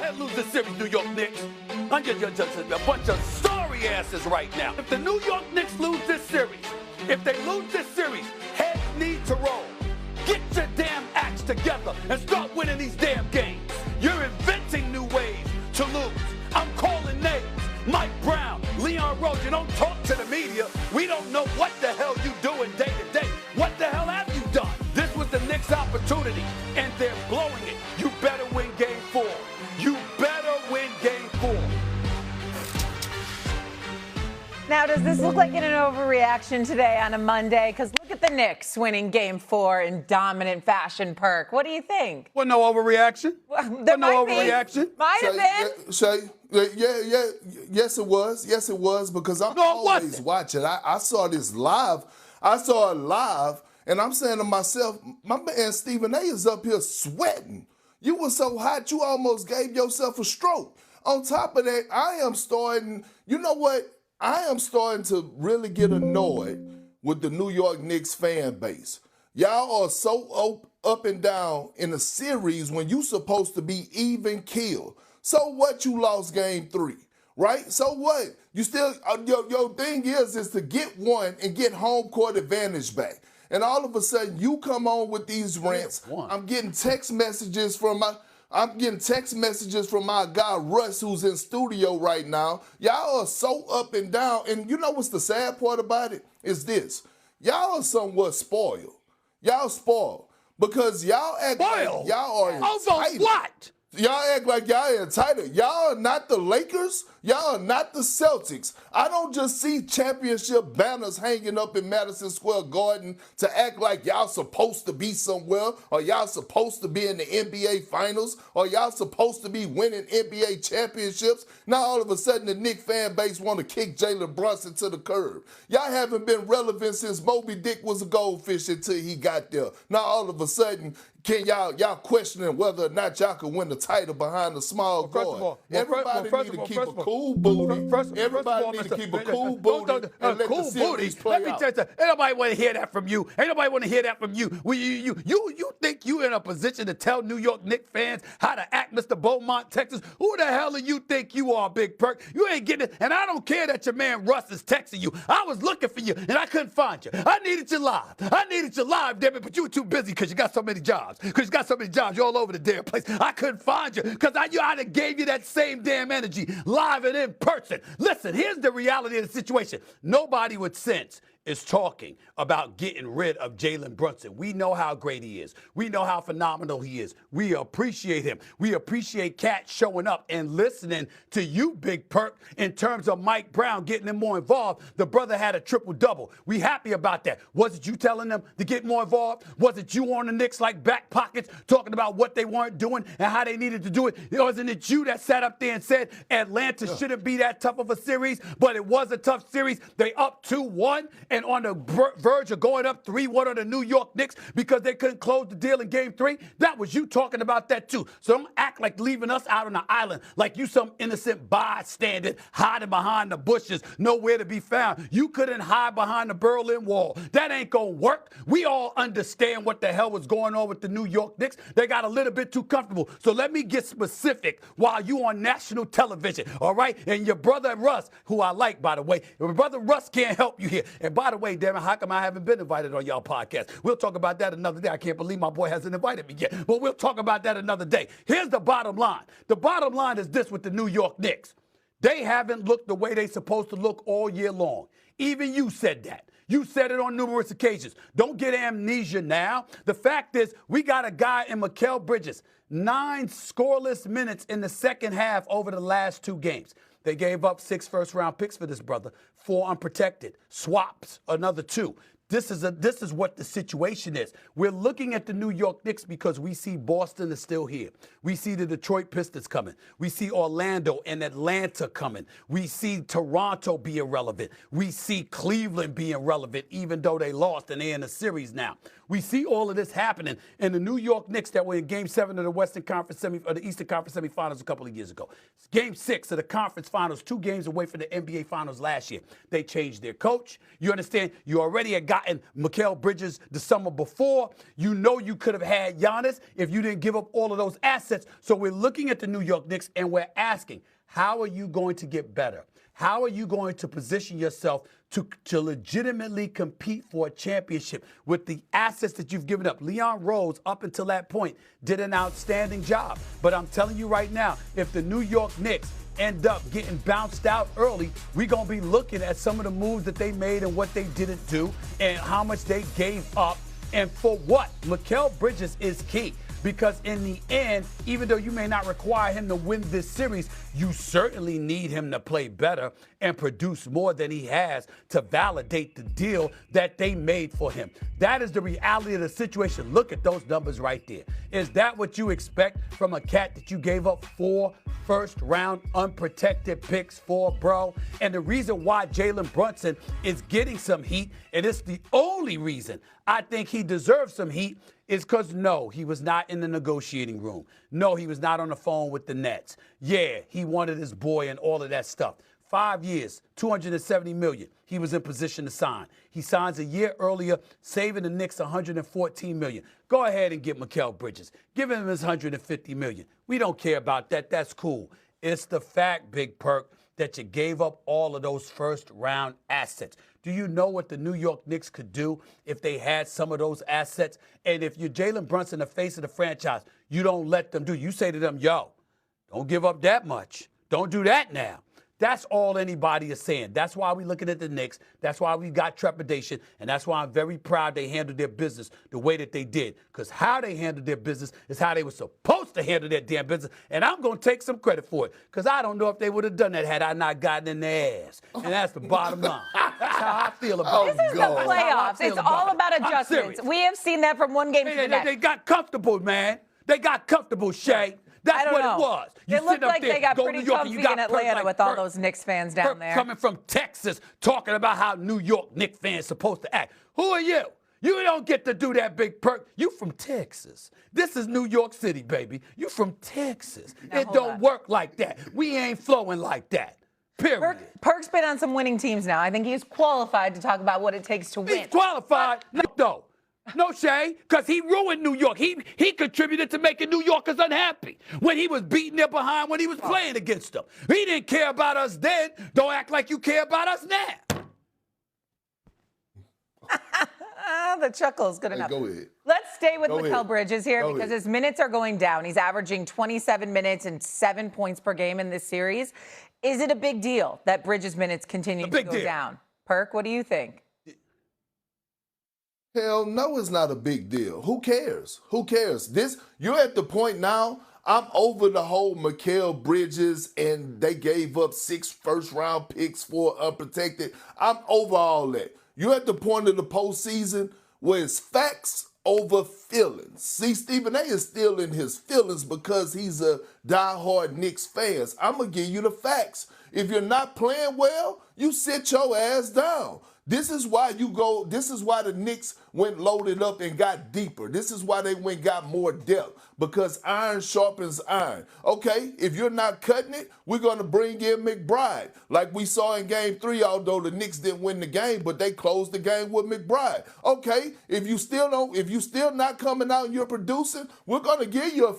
ahead and lose this series, New York Knicks. I'm just a bunch of sorry asses right now. If the New York Knicks lose this series, heads need to roll. Get your damn acts together and start winning these damn games. You're inventing new ways to lose. I'm calling names. Mike Brown, Leon Rose, you don't talk to the media. We don't know what the hell you doing day to day. What the hell have you done? This was the Knicks' opportunity, and they're blowing it. You better win Game 4. You better win Game 4. Now, does this look like an overreaction today on a Monday? Because look at the Knicks winning Game 4 in dominant fashion, Perk. What do you think? Well, no overreaction. There no might overreaction. Might have been. Shay, yes, it was. Yes, it was, because I'm always watching. I saw this live. I saw it live, and I'm saying to myself, my man Stephen A is up here sweating. You were so hot, you almost gave yourself a stroke. On top of that, you know what? I am starting to really get annoyed with the New York Knicks fan base. Y'all are so up and down in a series when you supposed to be even killed. So what, you lost Game 3, right? So what? You still, your thing is to get one and get home court advantage back. And all of a sudden, you come on with these rants. I'm getting text messages from my guy Russ, who's in studio right now. Y'all are so up and down. And you know what's the sad part about it? Is this. Y'all are somewhat spoiled. Y'all spoiled. Because y'all act like y'all are entitled. What? Y'all act like y'all entitled. Y'all are not the Lakers. Y'all are not the Celtics. I don't just see championship banners hanging up in Madison Square Garden to act like y'all supposed to be somewhere, or y'all supposed to be in the NBA Finals, or y'all supposed to be winning NBA championships. Now all of a sudden the Knicks fan base want to kick Jalen Brunson to the curb. Y'all haven't been relevant since Moby Dick was a goldfish until he got there. Now all of a sudden, can y'all questioning whether or not y'all can win the title behind the small guard? Everybody need to keep a cool booty. Everybody need to keep a cool booty and let the series play out. Let me tell you something. Ain't nobody want to hear that from you. Ain't nobody want to hear that from you. You think you in a position to tell New York Knicks fans how to act, Mr. Beaumont, Texas? Who the hell do you think you are, Big Perk? You ain't getting it. And I don't care that your man Russ is texting you. I was looking for you, and I couldn't find you. I needed you live. Damn it, but you were too busy because you got so many jobs. You're all over the damn place. I couldn't find you because I'd have gave you that same damn energy live and in person. Listen, here's the reality of the situation. Nobody with sense is talking about getting rid of Jalen Brunson. We know how great he is. We know how phenomenal he is. We appreciate him. We appreciate Cat showing up and listening to you, Big Perk, in terms of Mike Brown getting him more involved. The brother had a triple-double. We happy about that. Was it you telling them to get more involved? Was it you on the Knicks like back pockets talking about what they weren't doing and how they needed to do it? Wasn't it you that sat up there and said Atlanta shouldn't be that tough of a series, but it was a tough series? They up 2-1 and on the verge of going up 3-1 on the New York Knicks because they couldn't close the deal in Game 3. That was you talking about that too. So don't act like leaving us out on the island like you some innocent bystander hiding behind the bushes, nowhere to be found. You couldn't hide behind the Berlin Wall. That ain't gonna work. We all understand what the hell was going on with the New York Knicks. They got a little bit too comfortable. So let me get specific while you on national television, all right? And your brother Russ, who I like, by the way, your brother Russ can't help you here. And by the way, damn it, how come I haven't been invited on y'all podcast? We'll talk about that another day. I can't believe my boy hasn't invited me yet, but we'll talk about that another day. Here's the bottom line. The bottom line is this with the New York Knicks. They haven't looked the way they're supposed to look all year long. Even you said that. You said it on numerous occasions. Don't get amnesia now. The fact is, we got a guy in Mikal Bridges, 9 scoreless minutes in the second half over the last 2 games. They gave up 6 first-round picks for this brother, 4 unprotected, swaps, another 2. This is what the situation is. We're looking at the New York Knicks because we see Boston is still here. We see the Detroit Pistons coming. We see Orlando and Atlanta coming. We see Toronto being relevant. We see Cleveland being relevant, even though they lost and they're in the series now. We see all of this happening. And the New York Knicks that were in Game 7 of the Eastern Conference semifinals a couple of years ago. Game 6 of the conference finals, 2 games away from the NBA finals last year. They changed their coach. You understand? You already a guy gotten Mikal Bridges the summer before. You know you could have had Giannis if you didn't give up all of those assets. So we're looking at the New York Knicks and we're asking, how are you going to get better? How are you going to position yourself to legitimately compete for a championship with the assets that you've given up? Leon Rose, up until that point, did an outstanding job. But I'm telling you right now, if the New York Knicks end up getting bounced out early, we're going to be looking at some of the moves that they made and what they didn't do and how much they gave up and for what. Mikal Bridges is key. Because in the end, even though you may not require him to win this series, you certainly need him to play better and produce more than he has to validate the deal that they made for him. That is the reality of the situation. Look at those numbers right there. Is that what you expect from a cat that you gave up 4 first-round unprotected picks for, bro? And the reason why Jalen Brunson is getting some heat, and it's the only reason I think he deserves some heat, is because, no, he was not in the negotiating room. No, he was not on the phone with the Nets. Yeah, he wanted his boy and all of that stuff. 5 years, $270 million. He was in position to sign. He signs a year earlier, saving the Knicks $114 million. Go ahead and get Mikal Bridges. Give him his $150 million. We don't care about that. That's cool. It's the fact, Big Perk, that you gave up all of those first-round assets. Do you know what the New York Knicks could do if they had some of those assets? And if you're Jalen Brunson, the face of the franchise, you don't let them do. You say to them, yo, don't give up that much. Don't do that now. That's all anybody is saying. That's why we're looking at the Knicks. That's why we got trepidation. And that's why I'm very proud they handled their business the way that they did. Because how they handled their business is how they were supposed to handle their damn business. And I'm going to take some credit for it. Because I don't know if they would have done that had I not gotten in their ass. And that's the bottom line. That's how I feel about it. This is the playoffs. It's all about adjustments. We have seen that from one game to the next. They got comfortable, man. They got comfortable, Shay. That's what it was. It looked like they got pretty comfy in Atlanta with all those Knicks fans down there. Coming from Texas, talking about how New York Knicks fans supposed to act. Who are you? You don't get to do that, Big Perk. You from Texas. This is New York City, baby. You from Texas. It don't work like that. We ain't flowing like that. Period. Perk's been on some winning teams now. I think he's qualified to talk about what it takes to win. He's qualified? No, though. No, Shay, because he ruined New York. He contributed to making New Yorkers unhappy when he was beating their behind when he was playing against them. He didn't care about us then. Don't act like you care about us now. The chuckle is good enough. Go ahead. Let's stay with Mikal Bridges here because his minutes are going down. He's averaging 27 minutes and 7 points per game in this series. Is it a big deal that Bridges' minutes continue to go down? Perk, what do you think? Hell no, it's not a big deal. Who cares? Who cares? You're at the point now, I'm over the whole Mikal Bridges and they gave up 6 first-round picks for unprotected. I'm over all that. You're at the point of the postseason where it's facts over feelings. See, Stephen A is still in his feelings because he's a diehard Knicks fan. I'm going to give you the facts. If you're not playing well, you sit your ass down. This is why the Knicks went loaded up and got deeper. This is why they went got more depth, because iron sharpens iron. Okay, if you're not cutting it, we're going to bring in McBride. Like we saw in Game 3, although the Knicks didn't win the game, but they closed the game with McBride. Okay, if you still not coming out and you're producing, we're going to give you